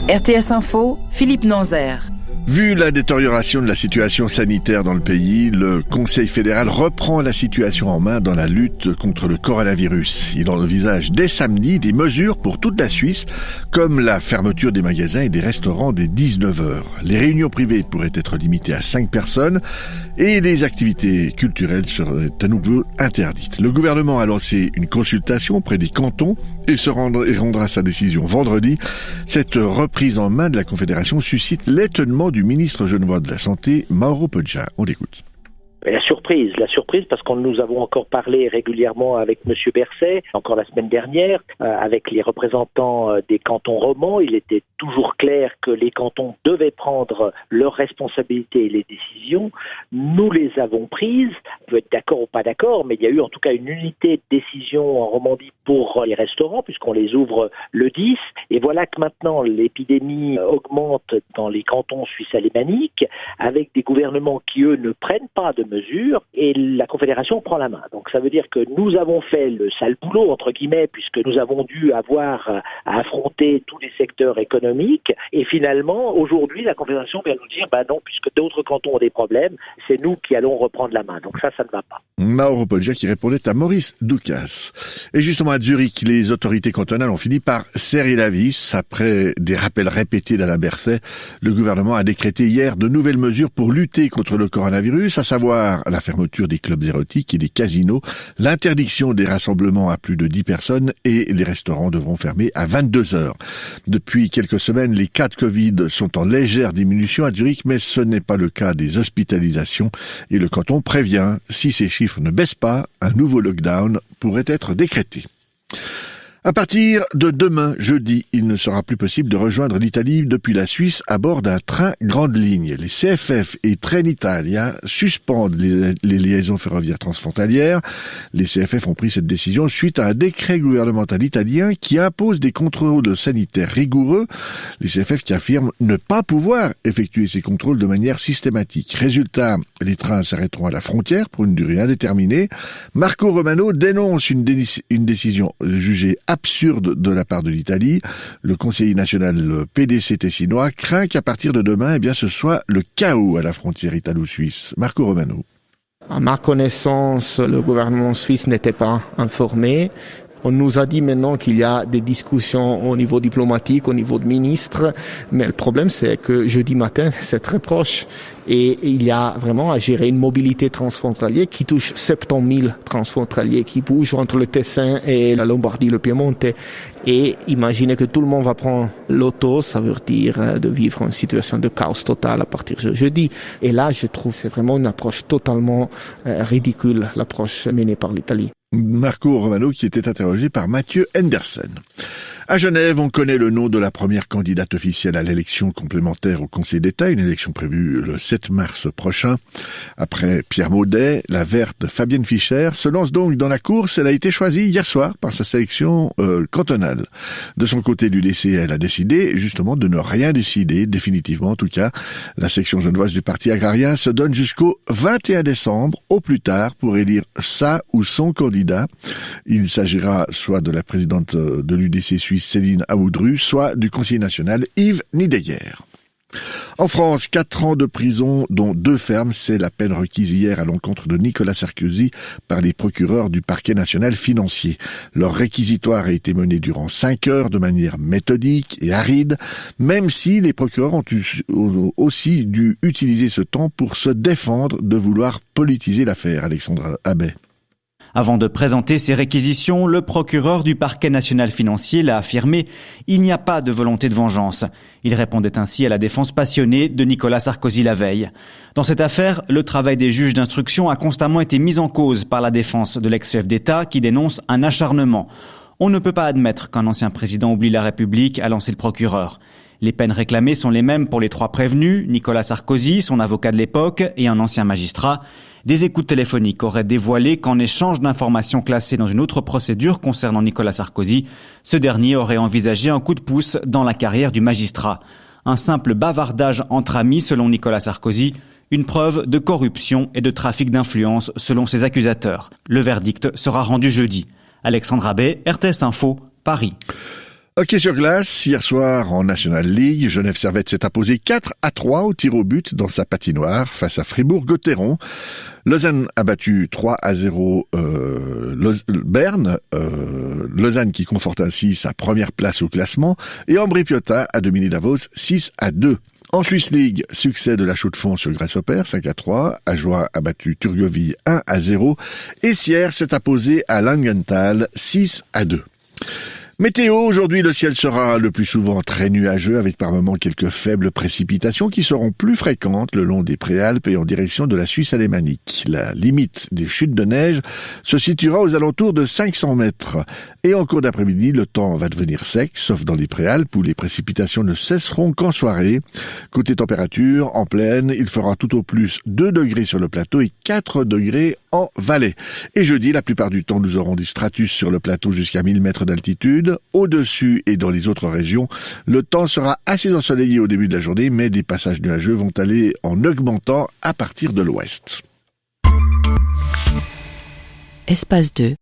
RTS Info, Philippe Nanzer. Vu la détérioration de la situation sanitaire dans le pays, le Conseil fédéral reprend la situation en main dans la lutte contre le coronavirus. Il envisage dès samedi des mesures pour toute la Suisse, comme la fermeture des magasins et des restaurants dès 19h. Les réunions privées pourraient être limitées à 5 personnes et les activités culturelles seraient à nouveau interdites. Le gouvernement a lancé une consultation auprès des cantons et rendra sa décision vendredi. Cette reprise en main de la Confédération suscite l'étonnement du ministre genevois de la Santé, Mauro Poggia. On l'écoute. La surprise parce que nous avons encore parlé régulièrement avec M. Berset, encore la semaine dernière, avec les représentants des cantons romans. Il était toujours clair que les cantons devaient prendre leurs responsabilités et les décisions. Nous les avons prises. On peut être d'accord ou pas d'accord, mais il y a eu en tout cas une unité de décision en Romandie pour les restaurants, puisqu'on les ouvre le 10. Et voilà que maintenant l'épidémie augmente dans les cantons suisses alémaniques, avec des gouvernements qui, eux, ne prennent pas de mesures, et la Confédération prend la main. Donc ça veut dire que nous avons fait le sale boulot, entre guillemets, puisque nous avons dû avoir à affronter tous les secteurs économiques, et finalement, aujourd'hui, la Confédération vient nous dire, non, puisque d'autres cantons ont des problèmes, c'est nous qui allons reprendre la main. Donc ça ne va pas. Mauro Poggia qui répondait à Maurice Doukas. Et justement à Zurich, les autorités cantonales ont fini par serrer la vis. Après des rappels répétés d'Alain Berset, le gouvernement a décrété hier de nouvelles mesures pour lutter contre le coronavirus, à savoir la fermeture des clubs érotiques et des casinos, l'interdiction des rassemblements à plus de 10 personnes et les restaurants devront fermer à 22h. Depuis quelques semaines, les cas de Covid sont en légère diminution à Zurich, mais ce n'est pas le cas des hospitalisations et le canton prévient, si ces chiffres ne baissent pas, un nouveau lockdown pourrait être décrété. À partir de demain, jeudi, il ne sera plus possible de rejoindre l'Italie depuis la Suisse à bord d'un train grande ligne. Les CFF et Trenitalia suspendent les liaisons ferroviaires transfrontalières. Les CFF ont pris cette décision suite à un décret gouvernemental italien qui impose des contrôles sanitaires rigoureux. Les CFF qui affirment ne pas pouvoir effectuer ces contrôles de manière systématique. Résultat, les trains s'arrêteront à la frontière pour une durée indéterminée. Marco Romano dénonce une décision jugée absurde de la part de l'Italie. Le conseiller national PDC tessinois craint qu'à partir de demain, ce soit le chaos à la frontière italo-suisse. Marco Romano. À ma connaissance, le gouvernement suisse n'était pas informé. On nous a dit maintenant qu'il y a des discussions au niveau diplomatique, au niveau de ministres, mais le problème c'est que jeudi matin, c'est très proche et il y a vraiment à gérer une mobilité transfrontalière qui touche 70 000 transfrontaliers qui bougent entre le Tessin et la Lombardie, le Piemonte. Et imaginez que tout le monde va prendre l'auto, ça veut dire de vivre une situation de chaos total à partir de jeudi. Et là, je trouve que c'est vraiment une approche totalement ridicule, l'approche menée par l'Italie. Marco Romano qui était interrogé par Mathieu Henderson. À Genève, on connaît le nom de la première candidate officielle à l'élection complémentaire au Conseil d'État, une élection prévue le 7 mars prochain. Après Pierre Maudet, la verte Fabienne Fischer se lance donc dans la course. Elle a été choisie hier soir par sa sélection cantonale. De son côté, l'UDC, elle a décidé justement de ne rien décider, définitivement en tout cas. La section genevoise du Parti agrarien se donne jusqu'au 21 décembre, au plus tard, pour élire sa ou son candidat. Il s'agira soit de la présidente de l'UDC suisse, Céline Aoudru, soit du conseiller national Yves Nideyer. En France, 4 ans de prison, dont 2 fermes, c'est la peine requise hier à l'encontre de Nicolas Sarkozy par les procureurs du parquet national financier. Leur réquisitoire a été mené durant 5 heures de manière méthodique et aride, même si les procureurs ont aussi dû utiliser ce temps pour se défendre de vouloir politiser l'affaire. Alexandre Abbé. Avant de présenter ses réquisitions, le procureur du parquet national financier l'a affirmé, il n'y a pas de volonté de vengeance. Il répondait ainsi à la défense passionnée de Nicolas Sarkozy la veille. Dans cette affaire, le travail des juges d'instruction a constamment été mis en cause par la défense de l'ex-chef d'État qui dénonce un acharnement. On ne peut pas admettre qu'un ancien président oublie la République, a lancé le procureur. Les peines réclamées sont les mêmes pour les 3 prévenus, Nicolas Sarkozy, son avocat de l'époque et un ancien magistrat. Des écoutes téléphoniques auraient dévoilé qu'en échange d'informations classées dans une autre procédure concernant Nicolas Sarkozy, ce dernier aurait envisagé un coup de pouce dans la carrière du magistrat. Un simple bavardage entre amis selon Nicolas Sarkozy, une preuve de corruption et de trafic d'influence selon ses accusateurs. Le verdict sera rendu jeudi. Alexandre Abbé, RTS Info, Paris. Hockey sur glace, hier soir en National League, Genève Servette s'est imposé 4-3 au tir au but dans sa patinoire face à Fribourg-Gotteron. Lausanne a battu 3-0 Berne, Lausanne qui conforte ainsi sa première place au classement, et Ambri-Piotta a dominé Davos 6-2. En Swiss League, succès de la Chaux-de-Fonds sur Grasshopper 5-3, Ajoie a battu Turgovie 1-0 et Sierre s'est imposé à Langenthal 6-2. Météo, aujourd'hui le ciel sera le plus souvent très nuageux avec par moments quelques faibles précipitations qui seront plus fréquentes le long des Préalpes et en direction de la Suisse alémanique. La limite des chutes de neige se situera aux alentours de 500 mètres. Et en cours d'après-midi, le temps va devenir sec, sauf dans les Préalpes où les précipitations ne cesseront qu'en soirée. Côté température, en plaine, il fera tout au plus 2 degrés sur le plateau et 4 degrés en vallée. Et jeudi, la plupart du temps, nous aurons du stratus sur le plateau jusqu'à 1000 mètres d'altitude. Au-dessus et dans les autres régions, le temps sera assez ensoleillé au début de la journée, mais des passages nuageux vont aller en augmentant à partir de l'ouest. Espace 2.